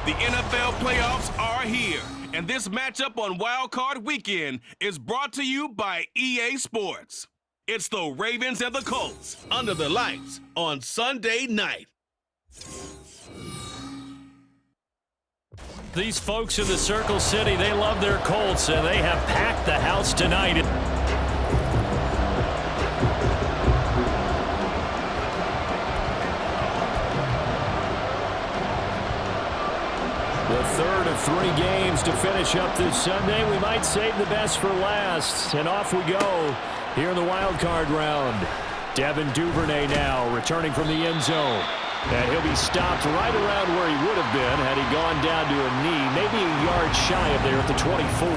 The NFL playoffs are here, and this matchup on Wild Card Weekend is brought to you by EA Sports. It's the Ravens and the Colts under the lights on Sunday night. These folks in the Circle City, they love their Colts, and they have packed the house tonight. The third of 3 games to finish up this Sunday. We might save the best for last. And off we go here in the wild card round. Devin Duvernay now returning from the end zone. And he'll be stopped right around where he would have been had he gone down to a knee, maybe a yard shy of there at the 24.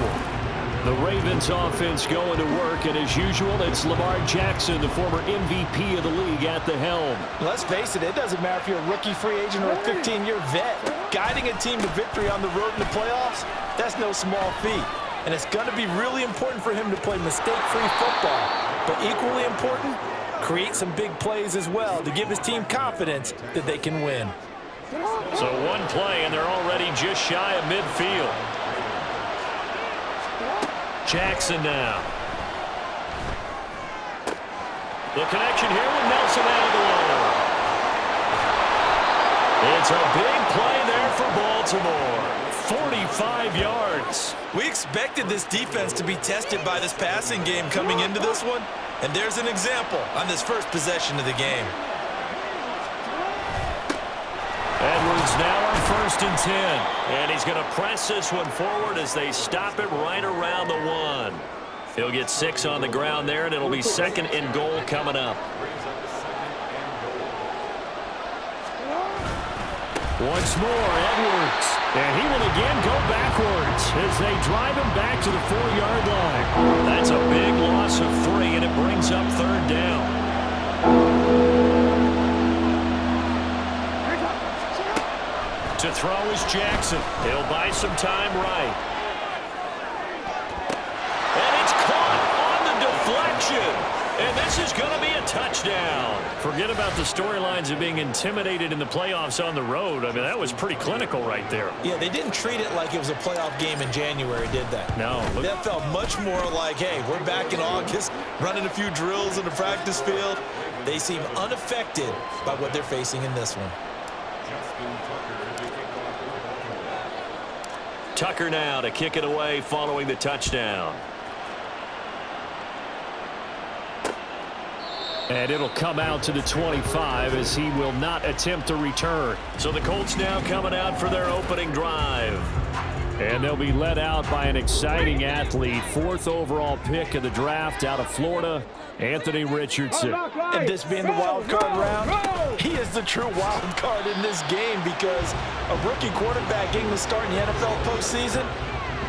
The Ravens offense going to work, and as usual, it's Lamar Jackson, the former MVP of the league, at the helm. Let's face it, it doesn't matter if you're a rookie free agent or a 15-year vet. Guiding a team to victory on the road in the playoffs, that's no small feat. And it's going to be really important for him to play mistake-free football. But equally important, create some big plays as well to give his team confidence that they can win. So one play, and they're already just shy of midfield. Jackson now. The connection here with Nelson out of the way. It's a big play there for Baltimore. 45 yards. We expected this defense to be tested by this passing game coming into this one, and there's an example on this first possession of the game. Edwards now on 1st and 10. And he's going to press this one forward as they stop it right around the 1. He'll get 6 on the ground there, and it'll be 2nd and goal coming up. Once more, Edwards. And he will again go backwards as they drive him back to the 4-yard line. That's a big loss of 3, and it brings up 3rd down. To throw is Jackson. He'll buy some time right. And it's caught on the deflection. And this is going to be a touchdown. Forget about the storylines of being intimidated in the playoffs on the road. I mean, that was pretty clinical right there. Yeah, they didn't treat it like it was a playoff game in January, did they? No. That felt much more like, hey, we're back in August, running a few drills in the practice field. They seem unaffected by what they're facing in this one. Tucker now to kick it away following the touchdown. And it'll come out to the 25 as he will not attempt to return. So the Colts now coming out for their opening drive. And they'll be led out by an exciting athlete. 4th overall pick of the draft out of Florida, Anthony Richardson. And this being the wild card round, he is the true wild card in this game because a rookie quarterback getting to start in the NFL postseason,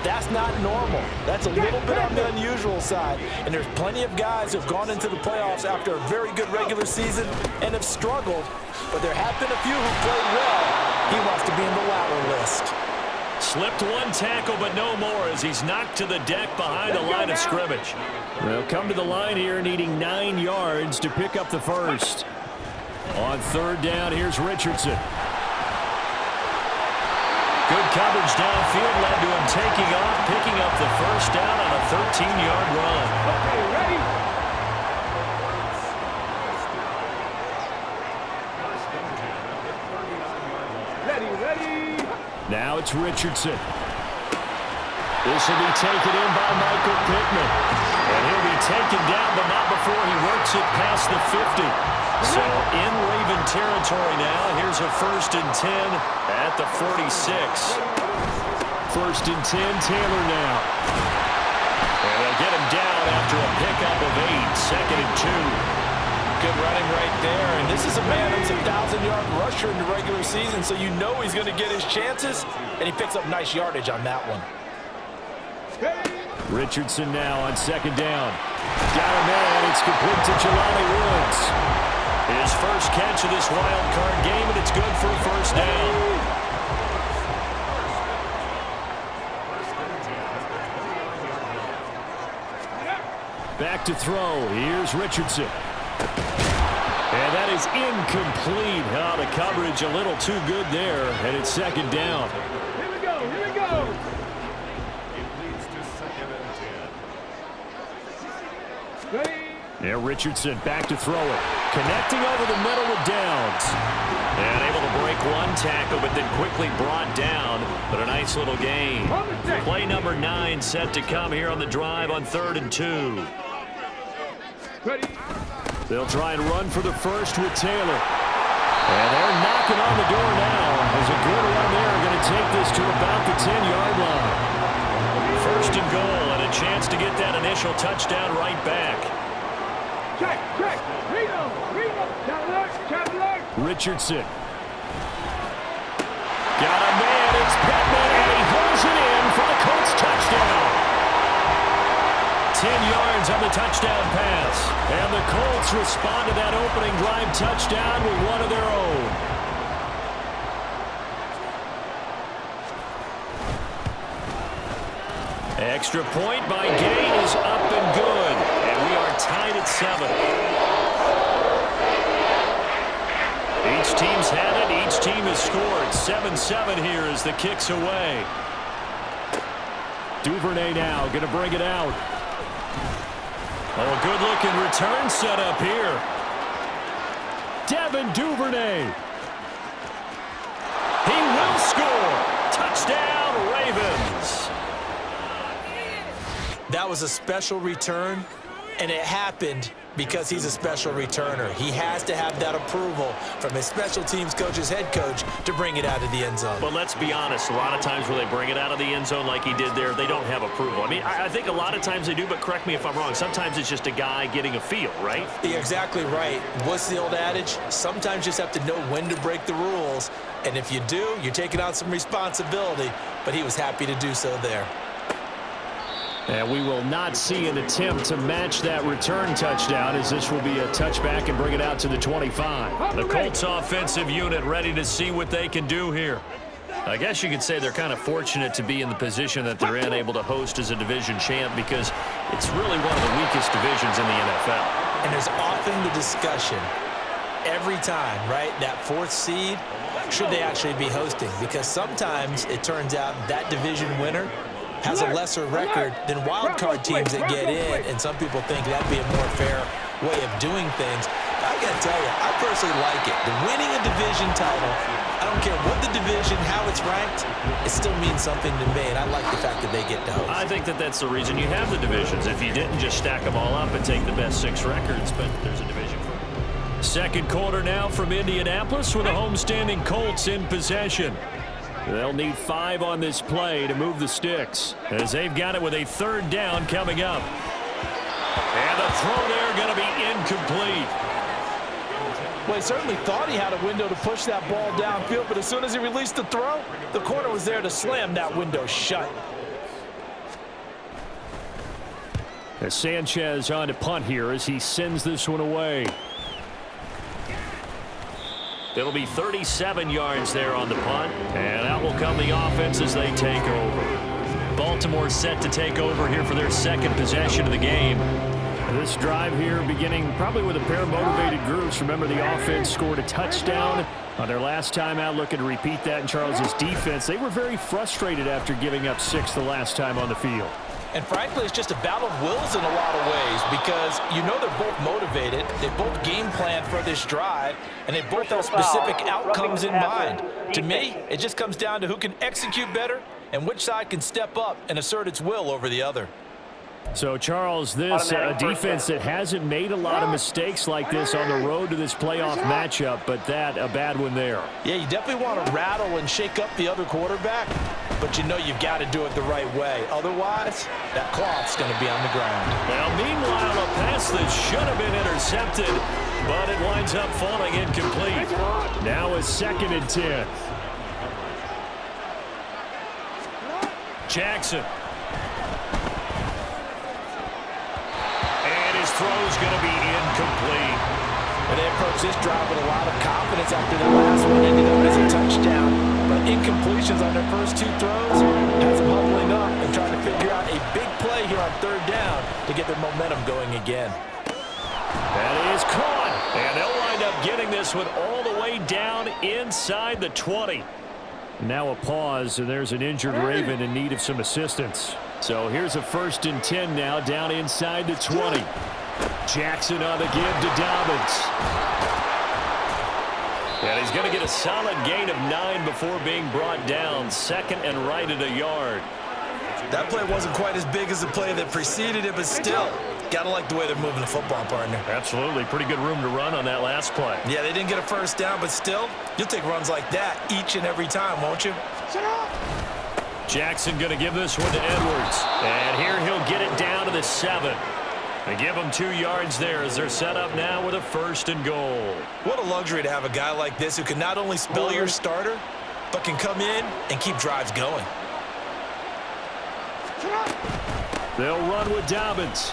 that's not normal. That's a little bit on the unusual side. And there's plenty of guys who have gone into the playoffs after a very good regular season and have struggled. But there have been a few who played well. He wants to be in the latter list. Slipped one tackle, but no more as he's knocked to the deck behind the line of scrimmage. They'll come to the line here needing 9 yards to pick up the first. On 3rd down, here's Richardson. Good coverage downfield led to him taking off, picking up the first down on a 13-yard run. Okay, ready? Ready. Now it's Richardson. This will be taken in by Michael Pittman. And he'll be taken down, but not before he works it past the 50. So in Raven territory now. Here's a 1st and 10 at the 46. 1st and 10, Taylor now. And they'll get him down after a pickup of 8. 2nd and 2. Good running right there. And this is a man who's a 1,000-yard rusher in the regular season, so you know he's going to get his chances. And he picks up nice yardage on that one. Richardson now on 2nd down. Got a man. It's complete to Jelani Woods. His first catch of this wild card game, and it's good for touchdown. Back to throw. Here's Richardson. And that is incomplete. Oh, the coverage a little too good there, and it's second down. Here we go, here we go. Ready. Yeah, Richardson back to throw it. Connecting over the middle with Downs. And able to break one tackle, but then quickly brought down. But a nice little gain. Play number 9 set to come here on the drive on 3rd and 2. Ready. They'll try and run for the first with Taylor. And they're knocking on the door now. As a good run there, going to take this to about the 10-yard line. First and goal, and a chance to get that initial touchdown right back. Check, check. Read them. Traveler. Richardson. Got a man. It's Pittman, and he holds it in for the Colts touchdown. 10 yards on the touchdown pass. And the Colts respond to that opening drive touchdown with one of their own. Extra point by Gay is up and good. And we are tied at 7. Each team's had it. Each team has scored. 7-7 here as the kick's away. Duvernay now going to bring it out. Oh, good-looking return set up here. Devin Duvernay. He will score. Touchdown, Ravens. That was a special return, and it happened because he's a special returner. He has to have that approval from his special teams coach's head coach to bring it out of the end zone. But let's be honest, a lot of times where they bring it out of the end zone like he did there, they don't have approval. I mean, I think a lot of times they do, but correct me if I'm wrong. Sometimes it's just a guy getting a feel, right? You're exactly right. What's the old adage? Sometimes you just have to know when to break the rules, and if you do, you're taking on some responsibility, but he was happy to do so there. And we will not see an attempt to match that return touchdown, as this will be a touchback and bring it out to the 25. The Colts offensive unit ready to see what they can do here. I guess you could say they're kind of fortunate to be in the position that they're in, able to host as a division champ, because it's really one of the weakest divisions in the NFL. And there's often the discussion every time, right, that 4th seed, should they actually be hosting? Because sometimes it turns out that division winner has a lesser record than wild card teams that get in, and some people think that'd be a more fair way of doing things. I gotta tell you, I personally like it. The winning a division title, I don't care what the division, how it's ranked, it still means something to me, and I like the fact that they get to host. I think that that's the reason you have the divisions. If you didn't just stack them all up and take the best 6 records, but there's a division for it. Second quarter now from Indianapolis with the homestanding Colts in possession. They'll need 5 on this play to move the sticks, as they've got it with a 3rd down coming up. And the throw there going to be incomplete. Well, he certainly thought he had a window to push that ball downfield, but as soon as he released the throw, the corner was there to slam that window shut. As Sanchez on to punt here as he sends this one away. It'll be 37 yards there on the punt, and out will come the offense as they take over. Baltimore set to take over here for their 2nd possession of the game. This drive here beginning probably with a pair of motivated groups. Remember, the offense scored a touchdown on their last time out, looking to repeat that in Charles's defense. They were very frustrated after giving up 6 the last time on the field. And frankly, it's just a battle of wills in a lot of ways, because you know they're both motivated, they both game plan for this drive, and they both have specific outcomes in mind. To me, it just comes down to who can execute better and which side can step up and assert its will over the other. So, Charles, this defense that hasn't made a lot of mistakes like this on the road to this playoff matchup, but that a bad one there. Yeah, you definitely want to rattle and shake up the other quarterback, but you know you've got to do it the right way. Otherwise, that cloth's going to be on the ground. Well, meanwhile, a pass that should have been intercepted, but it winds up falling incomplete. Now a 2nd and 10. Jackson. And his throw is going to be incomplete. And they approach this drive with a lot of confidence after their last one ended up as a touchdown. But incompletions on their first 2 throws has them huddling up and trying to figure out a big play here on 3rd down to get their momentum going again. That is caught. And they'll wind up getting this one all the way down inside the 20. Now a pause, and there's an injured Raven in need of some assistance. So here's a 1st and 10 now down inside the 20. Jackson on the give to Dobbins. And he's going to get a solid gain of 9 before being brought down. 2nd and right at a yard. That play wasn't quite as big as the play that preceded it, but still, gotta like the way they're moving the football, partner. Absolutely. Pretty good room to run on that last play. Yeah, they didn't get a 1st down, but still, you'll take runs like that each and every time, won't you? Jackson going to give this one to Edwards. And here he'll get it down to the 7. They give him 2 yards there as they're set up now with a 1st and goal. What a luxury to have a guy like this who can not only spell your starter, but can come in and keep drives going. They'll run with Dobbins.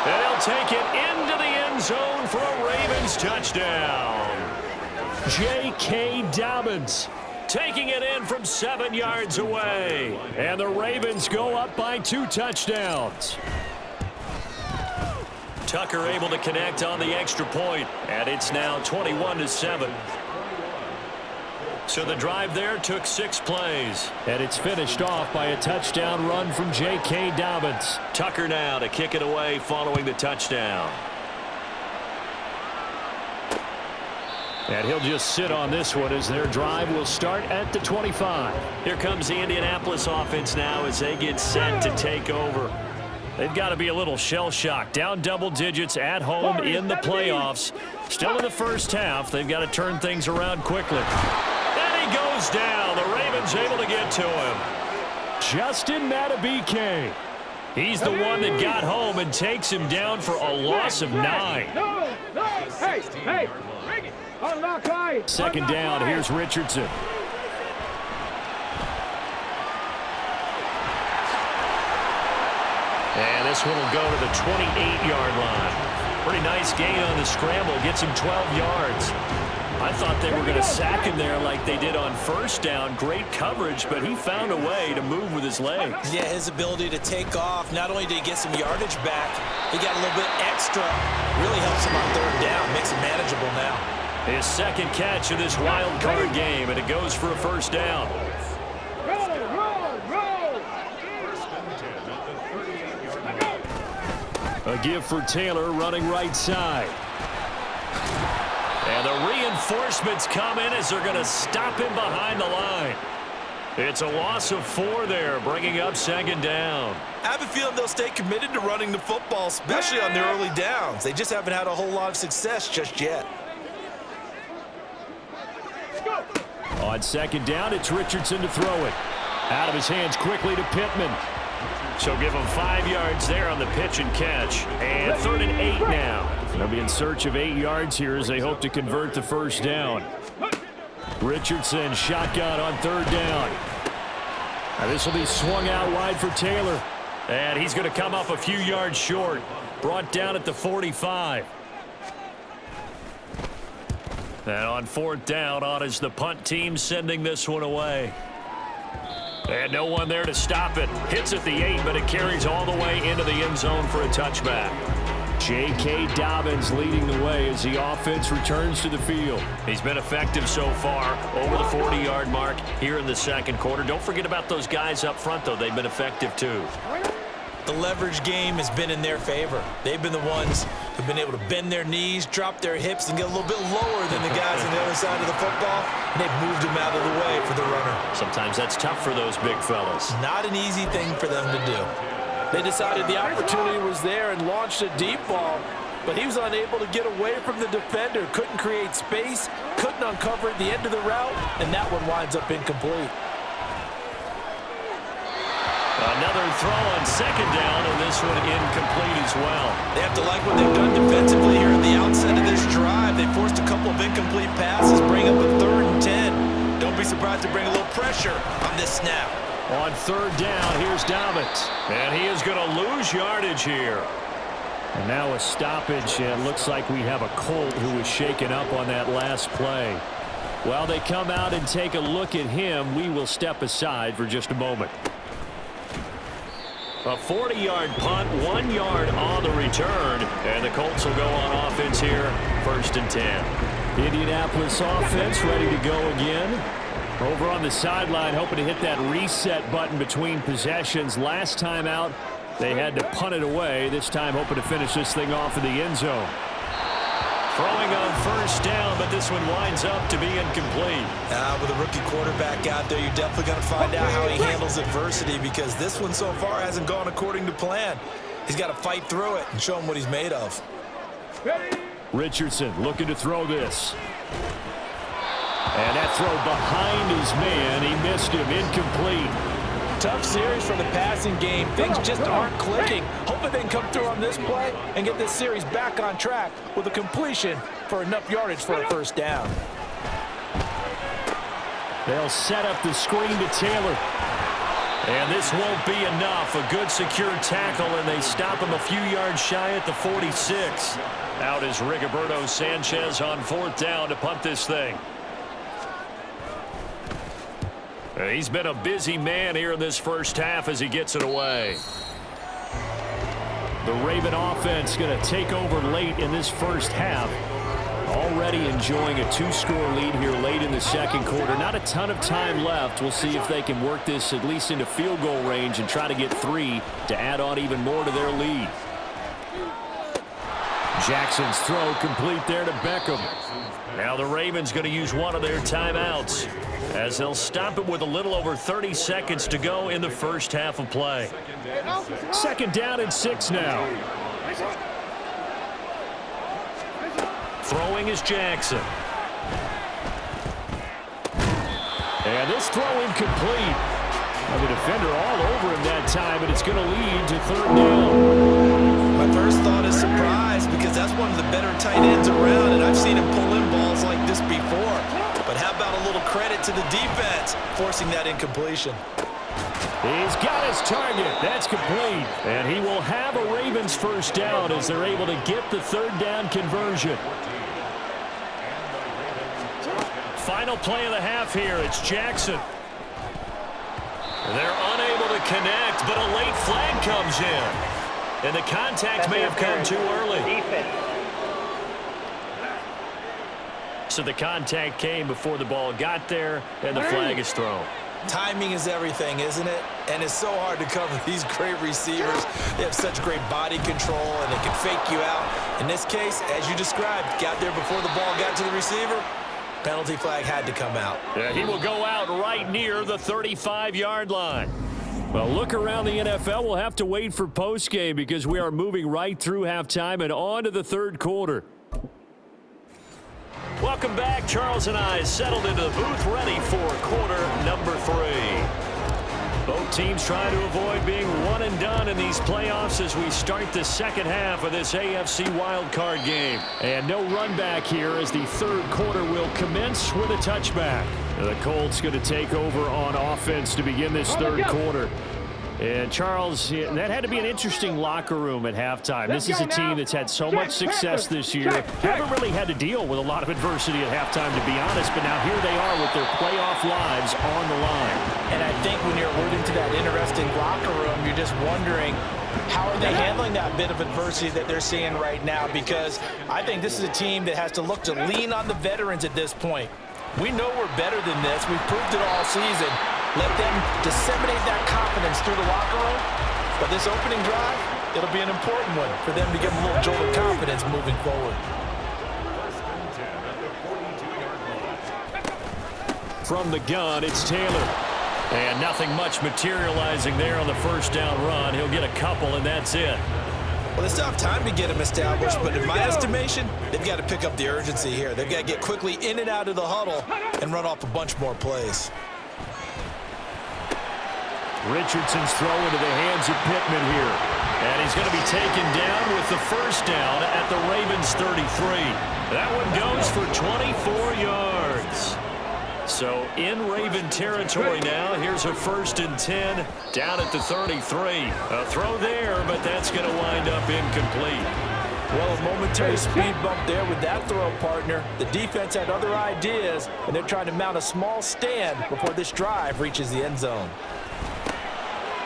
And they'll take it into the end zone for a Ravens touchdown. J.K. Dobbins taking it in from 7 yards away. And the Ravens go up by 2 touchdowns. Tucker able to connect on the extra point, and it's now 21-7. So the drive there took 6 plays. And it's finished off by a touchdown run from J.K. Dobbins. Tucker now to kick it away following the touchdown. And he'll just sit on this one as their drive will start at the 25. Here comes the Indianapolis offense now as they get set to take over. They've got to be a little shell-shocked. Down double digits at home in the playoffs. Still in the first half. They've got to turn things around quickly. And he goes down. The Ravens able to get to him. Justin Matabike. He's the one that got home and takes him down for a loss of 9. No, hey, bring it. Unlock high. 2nd down, here's Richardson. And this one will go to the 28-yard line. Pretty nice gain on the scramble. Gets him 12 yards. I thought they were going to sack him there like they did on 1st down. Great coverage, but he found a way to move with his legs. Yeah, his ability to take off. Not only did he get some yardage back, he got a little bit extra. Really helps him on 3rd down. Makes it manageable now. His 2nd catch of this wild card game, and it goes for a 1st down. Roll. A give for Taylor running right side. And the reinforcements come in as they're going to stop him behind the line. It's a loss of 4 there, bringing up 2nd down. I have a feeling they'll stay committed to running the football, especially on their early downs. They just haven't had a whole lot of success just yet. On 2nd down, it's Richardson to throw it. Out of his hands quickly to Pittman. So give him 5 yards there on the pitch and catch. And 3rd and 8 now. They'll be in search of 8 yards here as they hope to convert the 1st down. Richardson shotgun on 3rd down. Now this will be swung out wide for Taylor. And he's going to come up a few yards short. Brought down at the 45. And on 4th down, on is the punt team sending this one away. And no one there to stop it. Hits at the 8, but it carries all the way into the end zone for a touchback. J.K. Dobbins leading the way as the offense returns to the field. He's been effective so far, over the 40-yard mark here in the 2nd quarter. Don't forget about those guys up front, though. They've been effective, too. The leverage game has been in their favor. They've been the ones who've been able to bend their knees, drop their hips, and get a little bit lower than the guys on the other side of the football, and they've moved them out of the way for the runner. Sometimes that's tough for those big fellas. Not an easy thing for them to do. They decided the opportunity was there and launched a deep ball, but he was unable to get away from the defender, couldn't create space, couldn't uncover at the end of the route, and that one winds up incomplete. Another throw on 2nd down, and this one incomplete as well. They have to like what they've done defensively here at the outset of this drive. They forced a couple of incomplete passes, bring up a 3rd and 10. Don't be surprised to bring a little pressure on this snap. On 3rd down, here's Dobbins. And he is going to lose yardage here. And now a stoppage. It looks like we have a Colt who was shaken up on that last play. While they come out and take a look at him, we will step aside for just a moment. A 40-yard punt, 1 yard on the return, and the Colts will go on offense here, 1st and 10. Indianapolis offense ready to go again. Over on the sideline, hoping to hit that reset button between possessions. Last time out, they had to punt it away. This time, hoping to finish this thing off in the end zone. Throwing on 1st down, but this one winds up to be incomplete. With a rookie quarterback out there, you're definitely going to find out how he handles adversity, because this one so far hasn't gone according to plan. He's got to fight through it and show him what he's made of. Richardson looking to throw this. And that throw behind his man. He missed him. Incomplete. Tough series for the passing game. Things just aren't clicking. Hoping they can come through on this play and get this series back on track with a completion for enough yardage for a 1st down. They'll set up the screen to Taylor. And this won't be enough. A good secure tackle, and they stop him a few yards shy at the 46. Out is Rigoberto Sanchez on 4th down to punt this thing. He's been a busy man here in this 1st half as he gets it away. The Raven offense going to take over late in this 1st half. Already enjoying a 2-score lead here late in the 2nd quarter. Not a ton of time left. We'll see if they can work this at least into field goal range and try to get 3 to add on even more to their lead. Jackson's throw complete there to Beckham. Now the Ravens going to use one of their timeouts, as they'll stop it with a little over 30 seconds to go in the 1st half of play. 2nd down and 6 now. Throwing is Jackson. And this throw incomplete. The defender all over him that time, but it's going to lead to 3rd down. My first thought is surprise, because that's one of the better tight ends around, and I've seen him pull in balls like this before. But how about a little credit to the defense forcing that incompletion? He's got his target. That's complete. And he will have a Ravens 1st down as they're able to get the 3rd down conversion. Final play of the half here. It's Jackson. They're unable to connect, but a late flag comes in. And the contact may have come too early. So the contact came before the ball got there, and the flag is thrown. Timing is everything, isn't it? And it's so hard to cover these great receivers. They have such great body control, and they can fake you out. In this case, as you described, got there before the ball got to the receiver. Penalty flag had to come out. Yeah, he will go out right near the 35-yard line. Well, look around the NFL. We'll have to wait for postgame because we are moving right through halftime and on to the 3rd quarter. Welcome back. Charles and I settled into the booth ready for quarter number 3. Both teams trying to avoid being one and done in these playoffs as we start the 2nd half of this AFC wildcard game. And no run back here as the 3rd quarter will commence with a touchback. The Colts going to take over on offense to begin this 3rd quarter. And Charles, that had to be an interesting locker room at halftime. This is a team that's had so much success this year. Haven't really had to deal with a lot of adversity at halftime, to be honest. But now here they are with their playoff lives on the line. And I think when you're alluding to that interesting locker room, you're just wondering, how are they handling that bit of adversity that they're seeing right now? Because I think this is a team that has to look to lean on the veterans at this point. We know we're better than this. We've proved it all season. Let them disseminate that confidence through the locker room. But this opening drive, it'll be an important one for them to get a little jolt of confidence moving forward. From the gun, it's Taylor. And nothing much materializing there on the 1st down run. He'll get a couple, and that's it. Well, they still have time to get him established, but in my estimation, they've got to pick up the urgency here. They've got to get quickly in and out of the huddle and run off a bunch more plays. Richardson's throw into the hands of Pittman here. And he's going to be taken down with the 1st down at the Ravens 33. That one goes for 24 yards. So in Raven territory now. Here's a 1st and 10 down at the 33. A throw there, but that's going to wind up incomplete. Well, a momentary speed bump there with that throw, partner. The defense had other ideas, and they're trying to mount a small stand before this drive reaches the end zone.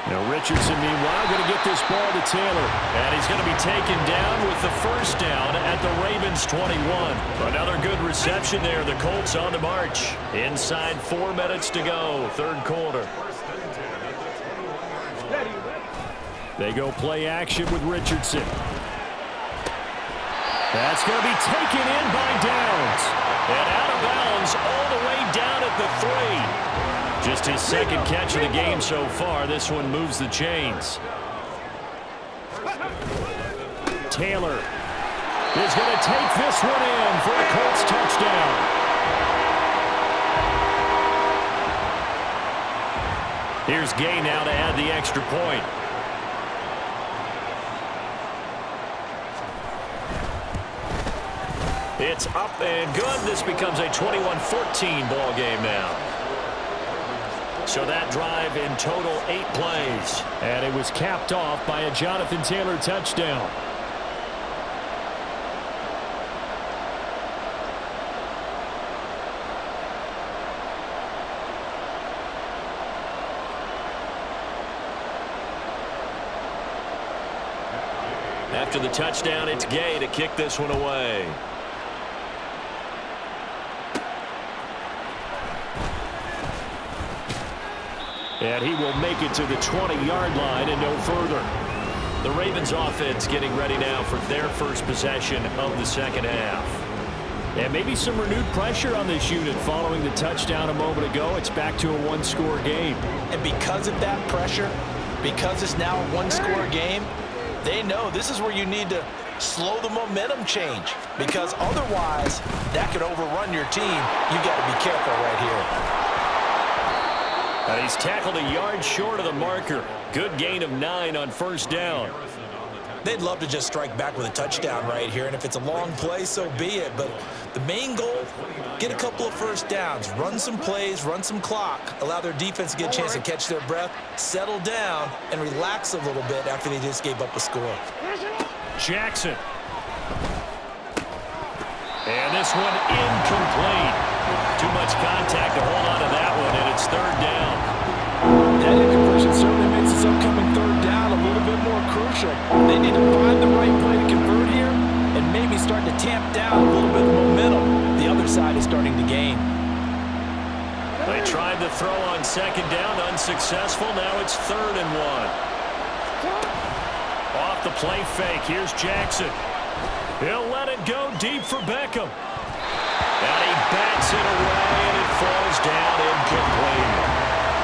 Now Richardson, meanwhile, going to get this ball to Taylor. And he's going to be taken down with the 1st down at the Ravens 21. Another good reception there. The Colts on the march. Inside 4 minutes to go, 3rd quarter. They go play action with Richardson. That's going to be taken in by Downs. And out of bounds all the way down at the 3. Just his 2nd catch of the game so far. This one moves the chains. Taylor is going to take this one in for a Colts touchdown. Here's Gay now to add the extra point. It's up and good. This becomes a 21-14 ball game now. So that drive in total 8 plays. And it was capped off by a Jonathan Taylor touchdown. After the touchdown, it's Gay to kick this one away. And he will make it to the 20-yard line and no further. The Ravens offense getting ready now for their first possession of the 2nd half. And maybe some renewed pressure on this unit following the touchdown a moment ago. It's back to a 1-score game. And because of that pressure, because it's now a 1-score game, they know this is where you need to slow the momentum change, because otherwise that could overrun your team. You've got to be careful right here. And he's tackled a yard short of the marker. Good gain of 9 on 1st down. They'd love to just strike back with a touchdown right here, and if it's a long play, so be it. But the main goal, get a couple of 1st downs, run some plays, run some clock, allow their defense to get a chance to catch their breath, settle down, and relax a little bit after they just gave up a score. Jackson. And this one incomplete. Too much contact to hold on to that one, and it's 3rd down. That incompletion certainly makes this upcoming 3rd down a little bit more crucial. They need to find the right play to convert here and maybe start to tamp down a little bit of momentum. The other side is starting to gain. They tried to throw on 2nd down, unsuccessful. Now it's 3rd and 1. Off the play fake, here's Jackson. He'll let it go deep for Beckham. And he bats it away, and it falls down incomplete.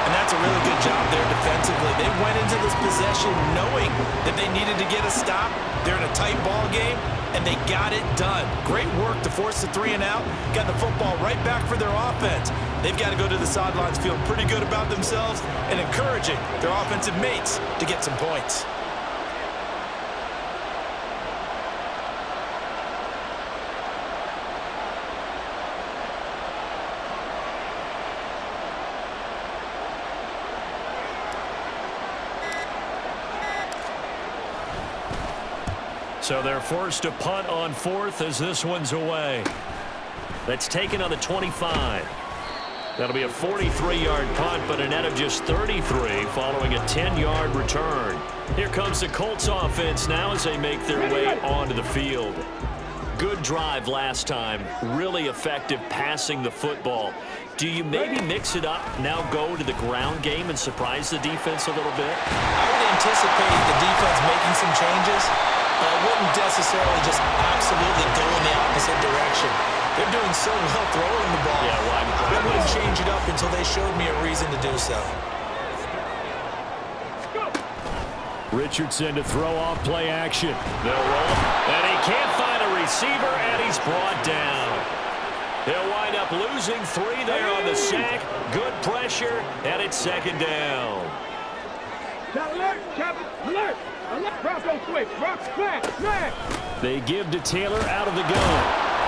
And that's a really good job there defensively. They went into this possession knowing that they needed to get a stop. They're in a tight ball game, and they got it done. Great work to force the 3 and out. Got the football right back for their offense. They've got to go to the sidelines feeling pretty good about themselves and encouraging their offensive mates to get some points. So they're forced to punt on 4th as this one's away. That's taken on the 25. That'll be a 43-yard punt, but a net of just 33 following a 10-yard return. Here comes the Colts offense now as they make their way onto the field. Good drive last time. Really effective passing the football. Do you maybe mix it up, now go to the ground game and surprise the defense a little bit? I would anticipate the defense making some changes, but I wouldn't necessarily just absolutely go in the opposite direction. They're doing so well throwing the ball. Yeah, well, I wouldn't change it up until they showed me a reason to do so. Richardson to throw off play action. They'll roll, and he can't find a receiver, and he's brought down. They'll wind up losing 3 there on the sack. Good pressure, and it's 2nd down. Alert, Captain, alert! Drop on quick, drop, smash! They give to Taylor out of the gun.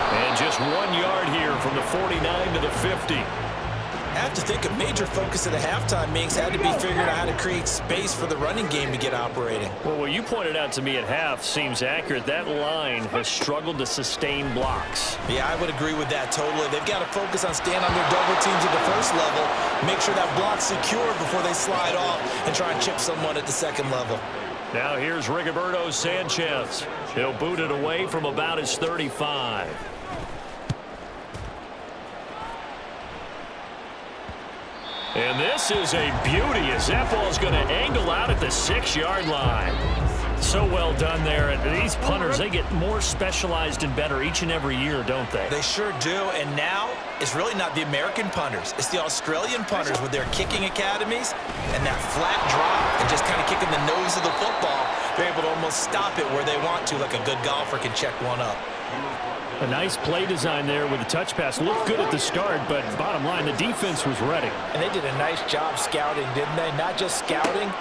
And just 1 yard here from the 49 to the 50. I have to think a major focus at the halftime meetings had to be figuring out how to create space for the running game to get operating. Well, what you pointed out to me at half seems accurate. That line has struggled to sustain blocks. Yeah, I would agree with that totally. They've got to focus on staying on their double teams at the first level, make sure that block's secured before they slide off and try and chip someone at the second level. Now here's Rigoberto Sanchez. He'll boot it away from about his 35. And this is a beauty as that ball's going to angle out at the 6-yard line. So well done there. And these punters, they get more specialized and better each and every year, don't they? They sure do. And now it's really not the American punters. It's the Australian punters with their kicking academies and that flat drop and just kind of kicking the nose of the football. They're able to almost stop it where they want to, like a good golfer can check one up. A nice play design there with the touch pass. Looked good at the start, but bottom line, the defense was ready. And they did a nice job scouting, didn't they? Not just scouting,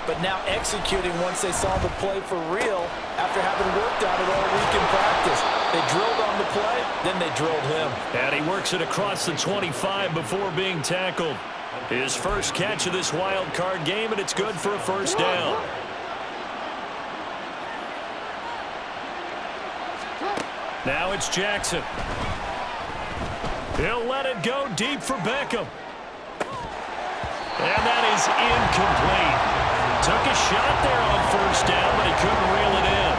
but now executing once they saw the play for real after having worked on it all week in practice. They drilled on the play, then they drilled him. And he works it across the 25 before being tackled. His first catch of this wild card game, and it's good for a first down. Now it's Jackson. He'll let it go deep for Beckham. And that is incomplete. Took a shot there on first down, but he couldn't reel it in.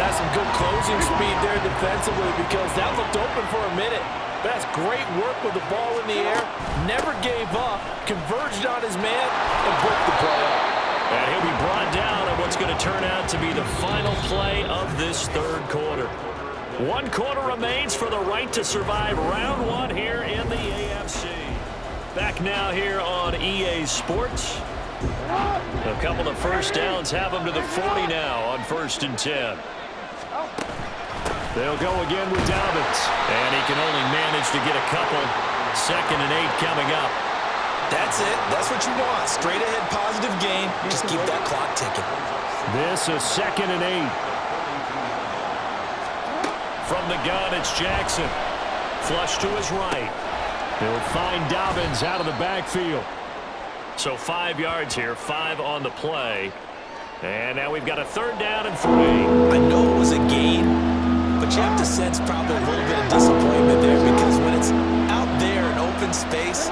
That's some good closing speed there defensively because that looked open for a minute. That's great work with the ball in the air. Never gave up, converged on his man, and broke the play up. And he'll be brought down on what's going to turn out to be the final play of this third quarter. 1 quarter remains for the right to survive round 1 here in the AFC. Back now here on EA Sports. A couple of first downs have them to the 40 now on 1st and 10. They'll go again with Dobbins. And he can only manage to get a couple. 2nd and 8 coming up. That's it. That's what you want. Straight ahead positive gain. Just keep that clock ticking. This is 2nd and 8. From the gun, it's Jackson. Flush to his right. He'll find Dobbins out of the backfield. So 5 yards here, 5 on the play. And now we've got a 3rd down and 3. I know it was a gain, but you have to sense probably a little bit of disappointment there because when it's out there in open space,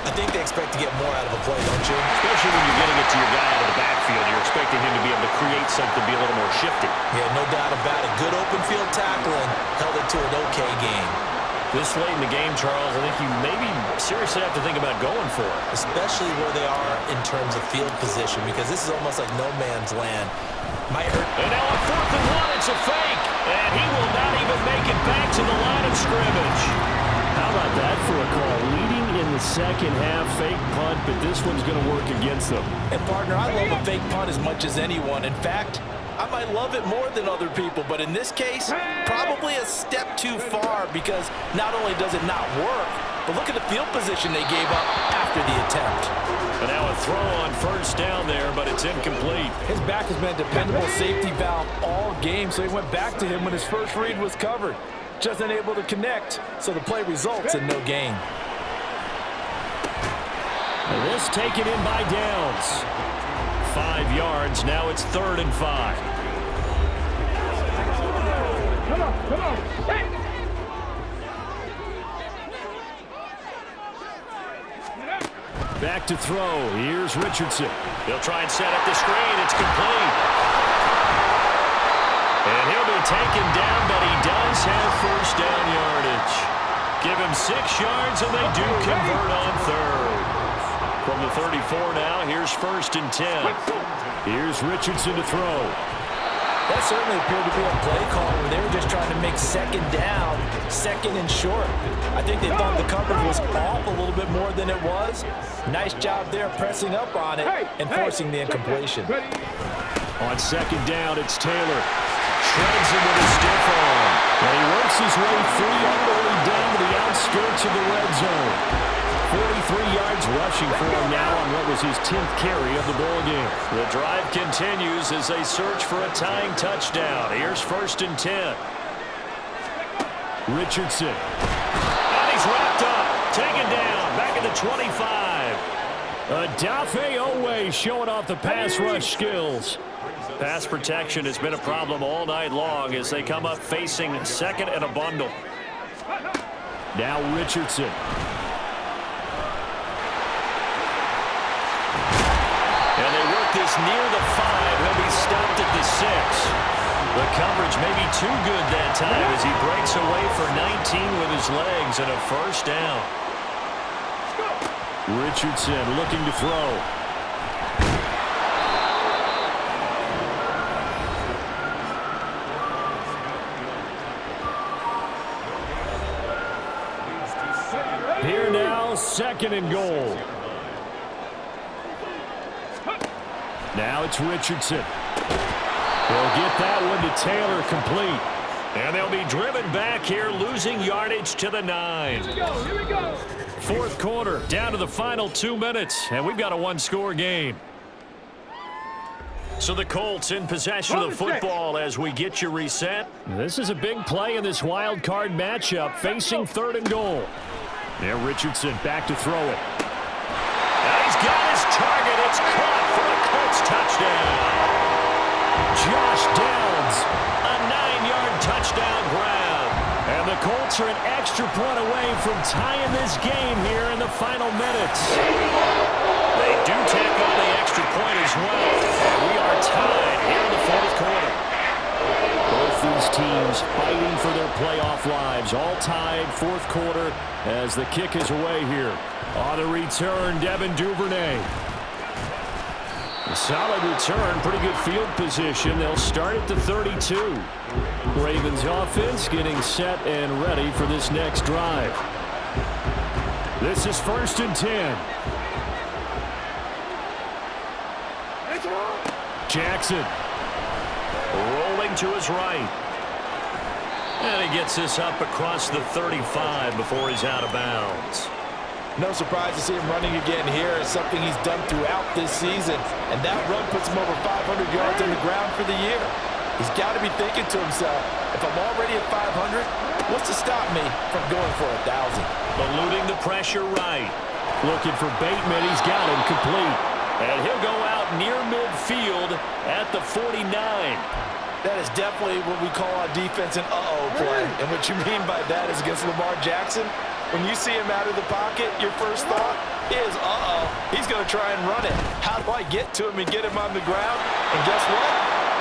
I think they expect to get more out of a play, don't you? Especially when you're getting it to your guy out of the backfield. You're expecting him to be able to create something, be a little more shifty. Yeah, no doubt about it. Good open field tackling held it to an okay game. This late in the game, Charles, I think you maybe seriously have to think about going for it. Especially where they are in terms of field position because this is almost like no man's land. Might hurt. And now on 4th and 1, it's a fake. And he will not even make it back to the line of scrimmage. How about that for a call? Leading in the second half, fake punt, but this one's going to work against them. And, partner, I love a fake punt as much as anyone. In fact, I might love it more than other people, but in this case, probably a step too far because not only does it not work, but look at the field position they gave up after the attempt. And now a throw on 1st down there, but it's incomplete. His back has been a dependable safety valve all game, so he went back to him when his first read was covered. Just unable to connect, so the play results in no gain. And this taken in by Downs. 5 yards, now it's 3rd and 5. Come on, come on. Hey. Back to throw. Here's Richardson. He'll try and set up the screen. It's complete. And he'll be taken down, but he does have 1st down yardage. Give him 6 yards, and they do convert on 3rd. From the 34 now, here's 1st and 10. Here's Richardson to throw. That certainly appeared to be a play call where they were just trying to make 2nd down, 2nd and short. I think they thought the coverage was off a little bit more than it was. Nice job there pressing up on it and forcing the incompletion. On 2nd down, it's Taylor. Shreds him with a stiff arm. And he works his way free all the way down to the outskirts of the red zone. 43 yards rushing for him now on what was his 10th carry of the ball game. The drive continues as they search for a tying touchdown. Here's 1st and 10. Richardson. And he's wrapped up. Taken down. Back 25. Adafe Owe showing off the pass rush skills. Pass protection has been a problem all night long as they come up facing second and a bundle. Now Richardson. And they work this near the 5. He'll be stopped at the 6. The coverage may be too good that time as he breaks away for 19 with his legs and a first down. Richardson looking to throw. Here now, second and goal. Now it's Richardson. They'll get that one to Taylor complete. And they'll be driven back here, losing yardage to the 9. Here we go. Fourth quarter, down to the final 2 minutes, and we've got a one-score game. So the Colts in possession of the football as we get you reset. This is a big play in this wild card matchup, facing third and goal. Now Richardson back to throw it. Now he's got his target. It's caught for a Colts touchdown. Josh Downs, a 9-yard touchdown grab. And the Colts are an extra point away from tying this game here in the final minutes. They do tack on the extra point as well. And we are tied here in the fourth quarter. Both these teams fighting for their playoff lives. All tied, fourth quarter, as the kick is away here. On the return, Devin Duvernay. A solid return, pretty good field position. They'll start at the 32. Ravens offense getting set and ready for this next drive. This is 1st and 10. Jackson rolling to his right. And he gets this up across the 35 before he's out of bounds. No surprise to see him running again here. It's something he's done throughout this season. And that run puts him over 500 yards on the ground for the year. He's got to be thinking to himself, if I'm already at 500, what's to stop me from going for 1,000? Eluding the pressure right. Looking for Bateman. He's got him complete. And he'll go out near midfield at the 49. That is definitely what we call on defense an uh-oh play. And what you mean by that is against Lamar Jackson, when you see him out of the pocket, your first thought is, uh-oh, he's going to try and run it. How do I get to him and get him on the ground? And guess what?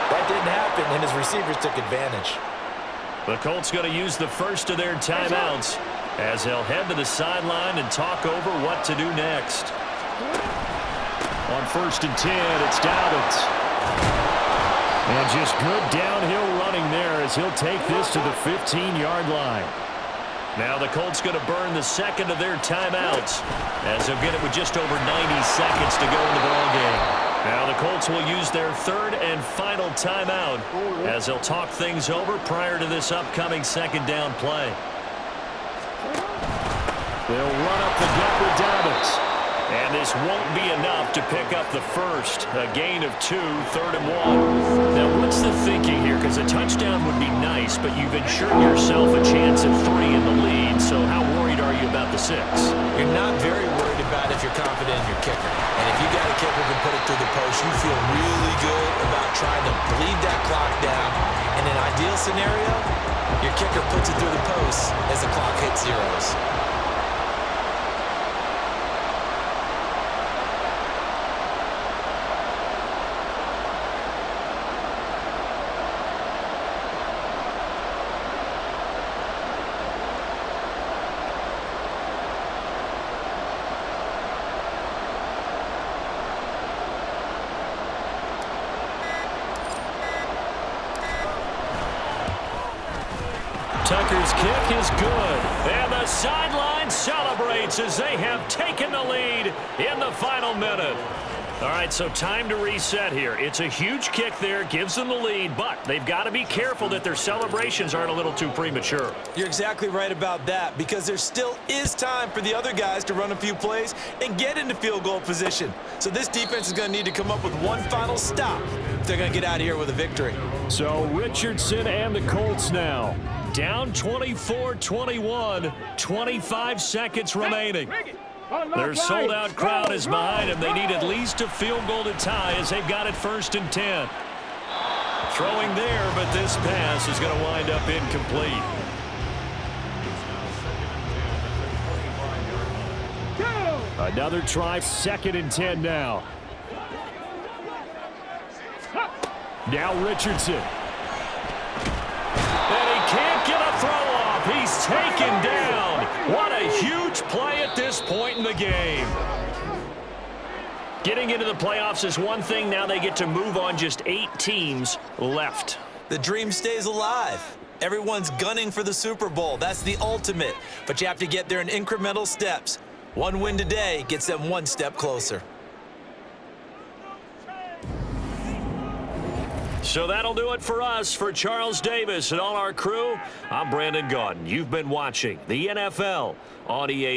That didn't happen, and his receivers took advantage. The Colts going to use the first of their timeouts as they'll head to the sideline and talk over what to do next. On 1st and 10, it's Dobbins. And just good downhill running there as he'll take this to the 15-yard line. Now the Colts going to burn the second of their timeouts as they'll get it with just over 90 seconds to go in the ballgame. Now the Colts will use their third and final timeout as they'll talk things over prior to this upcoming second down play. They'll run up the gut with Dobbins. And this won't be enough to pick up the first. A gain of 2, 3rd and 1. Now, what's the thinking here? Because a touchdown would be nice, but you've ensured yourself a chance at 3 in the lead. So how worried are you about the 6? You're not very worried about if you're confident in your kicker. And if you got a kicker who can put it through the post, you feel really good about trying to bleed that clock down. In an ideal scenario, your kicker puts it through the post as the clock hits zeros. Tucker's kick is good. And the sideline celebrates as they have taken the lead in the final minute. All right, so time to reset here. It's a huge kick there, gives them the lead, but they've got to be careful that their celebrations aren't a little too premature. You're exactly right about that, because there still is time for the other guys to run a few plays and get into field goal position. So this defense is going to need to come up with one final stop if they're going to get out of here with a victory. So Richardson and the Colts now. Down 24-21, 25 seconds remaining. Their sold-out crowd is behind them. They need at least a field goal to tie as they've got it 1st and 10. Throwing there, but this pass is going to wind up incomplete. Another try, 2nd and 10 now. Now Richardson. And he can't get a throw off. He's taken down. What a huge play at this point in the game. Getting into the playoffs is one thing. Now they get to move on. Just 8 teams left. The dream stays alive. Everyone's gunning for the Super Bowl. That's the ultimate. But you have to get there in incremental steps. One win today gets them one step closer. So that'll do it for us. For Charles Davis and all our crew, I'm Brandon Gaudin. You've been watching the NFL on EA